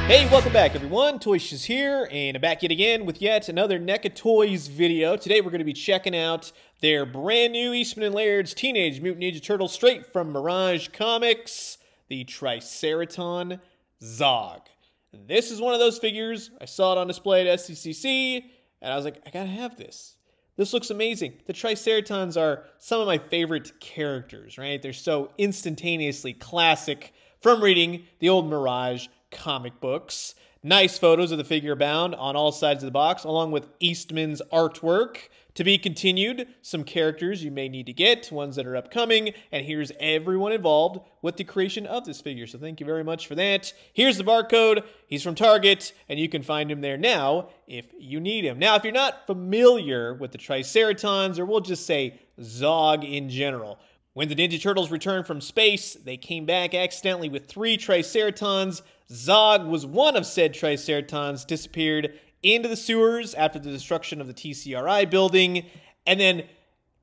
Hey, welcome back everyone, Toyshiz here, and I'm back yet again with yet another NECA Toys video. Today we're going to be checking out their brand new Eastman & Laird's Teenage Mutant Ninja Turtles straight from Mirage Comics, the Triceraton ZOG. This is one of those figures, I saw it on display at SCCC, and I was like, I gotta have this. This looks amazing. The Triceratons are some of my favorite characters, right? They're so instantaneously classic from reading the old Mirage comic books. Nice photos of the figure bound on all sides of the box, along with Eastman's artwork. To be continued, some characters you may need to get, ones that are upcoming, and here's everyone involved with the creation of this figure, so thank you very much for that. Here's the barcode. He's from Target, and you can find him there now if you need him. Now, if you're not familiar with the Triceratons, or we'll just say ZOG in general, when the Ninja Turtles returned from space, they came back accidentally with 3 Triceratons. ZOG was one of said Triceratons, disappeared into the sewers after the destruction of the TCRI building. And then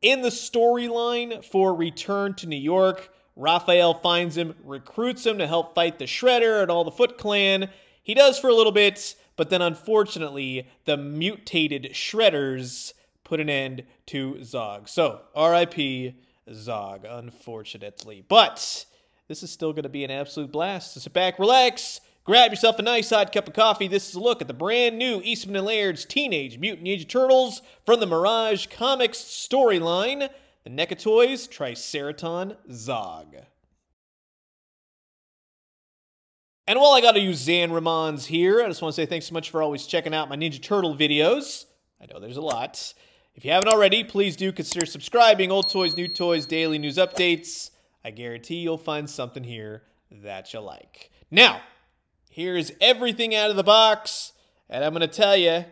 in the storyline for Return to New York, Raphael finds him, recruits him to help fight the Shredder and all the Foot Clan. He does for a little bit, but then unfortunately, the mutated Shredders put an end to ZOG. So, R.I.P. ZOG, unfortunately. But this is still going to be an absolute blast. So sit back, relax, grab yourself a nice hot cup of coffee. This is a look at the brand new Eastman & Laird's Teenage Mutant Ninja Turtles from the Mirage Comics storyline, the NECA Toys Triceraton ZOG. And while I got to use Zan Ramon's here, I just want to say thanks so much for always checking out my Ninja Turtle videos. I know there's a lot. If you haven't already, please do consider subscribing. Old Toys, New Toys, daily news updates. I guarantee you'll find something here that you like. Now, here's everything out of the box, and I'm going to tell you,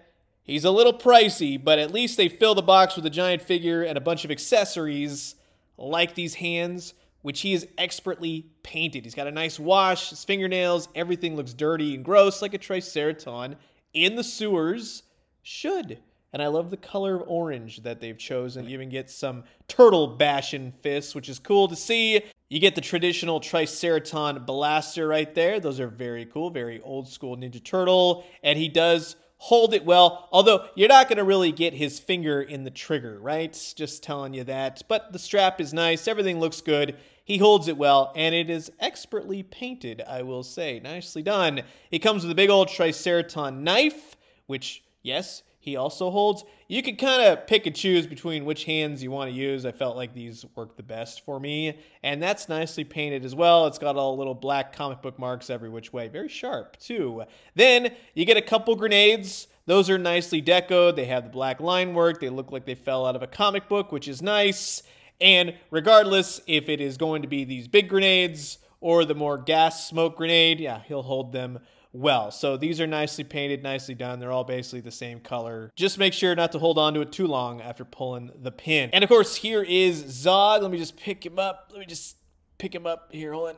he's a little pricey, but at least they fill the box with a giant figure and a bunch of accessories, like these hands, which he is expertly painted. He's got a nice wash, his fingernails, everything looks dirty and gross, like a Triceraton in the sewers should. And I love the color of orange that they've chosen. You even get some turtle bashing fists, which is cool to see. You get the traditional Triceraton blaster right there. Those are very cool, very old school Ninja Turtle. And he does hold it well, although you're not going to really get his finger in the trigger, right? Just telling you that. But the strap is nice. Everything looks good. He holds it well, and it is expertly painted, I will say. Nicely done. It comes with a big old Triceraton knife, which, yes, he also holds. You can kind of pick and choose between which hands you want to use. I felt like these worked the best for me. And that's nicely painted as well. It's got all little black comic book marks every which way. Very sharp, too. Then you get a couple grenades. Those are nicely decoed. They have the black line work. They look like they fell out of a comic book, which is nice. And regardless if it is going to be these big grenades or the more gas smoke grenade, yeah, he'll hold them well. So these are nicely painted, nicely done. They're all basically the same color. Just make sure not to hold on to it too long after pulling the pin. And of course, here is ZOG. Let me just pick him up. Here, hold on.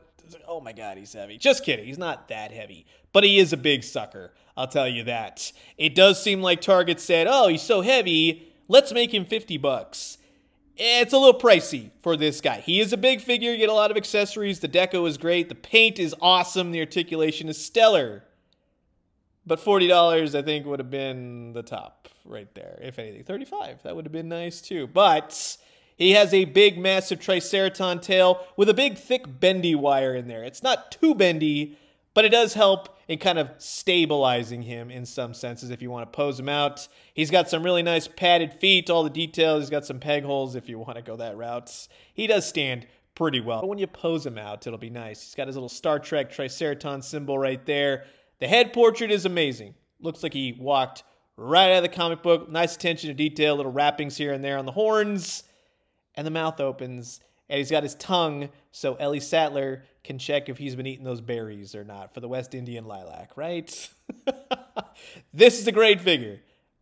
Oh my God, he's heavy. Just kidding. He's not that heavy, but he is a big sucker. I'll tell you that. It does seem like Target said, oh, he's so heavy, let's make him 50 bucks. It's a little pricey for this guy. He is a big figure. You get a lot of accessories. The deco is great. The paint is awesome. The articulation is stellar. But $40, I think, would have been the top right there. If anything, $35. That would have been nice, too. But he has a big, massive Triceraton tail with a big, thick, bendy wire in there. It's not too bendy, but it does help in kind of stabilizing him in some senses if you want to pose him out. He's got some really nice padded feet, all the details. He's got some peg holes if you want to go that route. He does stand pretty well. But when you pose him out, it'll be nice. He's got his little Star Trek Triceraton symbol right there. The head portrait is amazing. Looks like he walked right out of the comic book. Nice attention to detail, little wrappings here and there on the horns. And the mouth opens, and he's got his tongue, so Ellie Sattler can check if he's been eating those berries or not for the West Indian lilac, right? This is a great figure.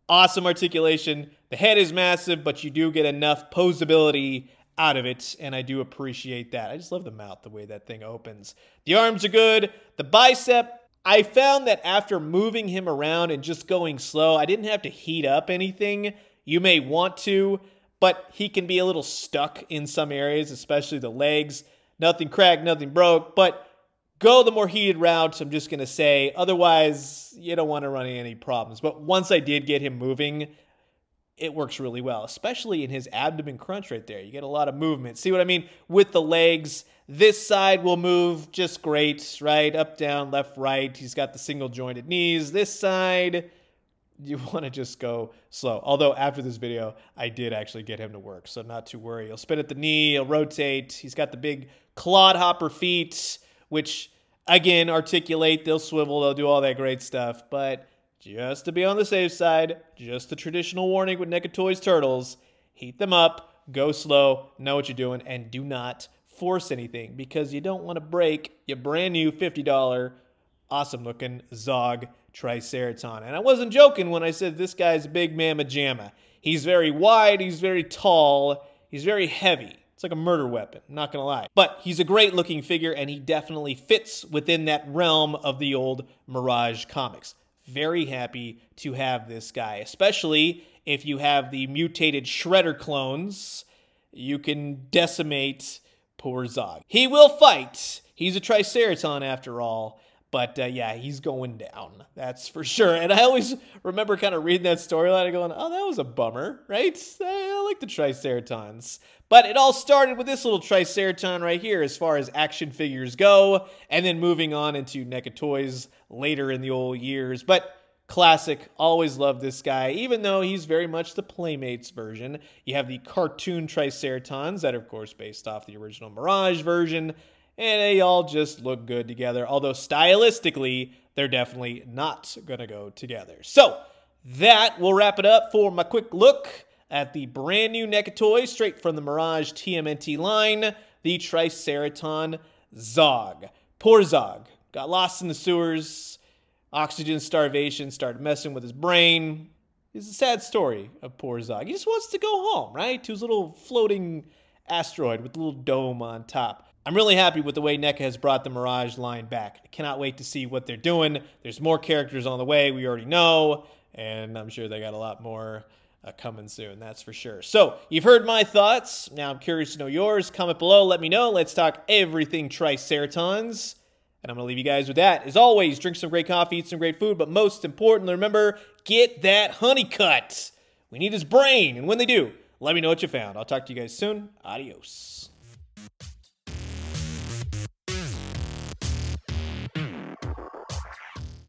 Awesome articulation. The head is massive, but you do get enough posability out of it, and I do appreciate that. I just love the mouth, the way that thing opens. The arms are good. The bicep, I found that after moving him around and just going slow, I didn't have to heat up anything. You may want to, but he can be a little stuck in some areas, especially the legs. Nothing cracked, nothing broke, but go the more heated route, I'm just going to say. Otherwise, you don't want to run into any problems. But once I did get him moving, it works really well, especially in his abdomen crunch right there. You get a lot of movement. See what I mean? With the legs, this side will move just great, right? Up, down, left, right. He's got the single jointed knees. This side, you want to just go slow. Although after this video, I did actually get him to work, so not to worry. He'll spin at the knee, he'll rotate. He's got the big clodhopper feet, which, again, articulate. They'll swivel, they'll do all that great stuff. But just to be on the safe side, just the traditional warning with NECA Toys Turtles, heat them up, go slow, know what you're doing, and do not force anything because you don't want to break your brand new $50 awesome-looking ZOG Triceraton. And I wasn't joking when I said this guy's a big mamma jamma. He's very wide, he's very tall, he's very heavy. It's like a murder weapon, not gonna lie. But he's a great-looking figure, and he definitely fits within that realm of the old Mirage Comics. Very happy to have this guy, especially if you have the mutated Shredder clones. You can decimate poor Zog. He will fight. He's a Triceraton after all. But yeah, he's going down. That's for sure. And I always remember kind of reading that storyline and going, oh, that was a bummer, right? I like the Triceratons. But it all started with this little Triceraton right here as far as action figures go. And then moving on into NECA Toys later in the old years. But classic. Always loved this guy. Even though he's very much the Playmates version. You have the cartoon Triceratons that are, of course, based off the original Mirage version. And they all just look good together. Although stylistically, they're definitely not going to go together. So that will wrap it up for my quick look at the brand new NECA Toys straight from the Mirage TMNT line, the Triceraton ZOG. Poor Zog. Got lost in the sewers. Oxygen starvation started messing with his brain. It's a sad story of poor Zog. He just wants to go home, right? To his little floating asteroid with a little dome on top. I'm really happy with the way NECA has brought the Mirage line back. I cannot wait to see what they're doing. There's more characters on the way, we already know, and I'm sure they got a lot more coming soon, that's for sure. So, you've heard my thoughts. Now I'm curious to know yours. Comment below, let me know. Let's talk everything Triceratons. And I'm going to leave you guys with that. As always, drink some great coffee, eat some great food, but most importantly, remember, get that honey cut. We need his brain, and when they do, let me know what you found. I'll talk to you guys soon. Adios.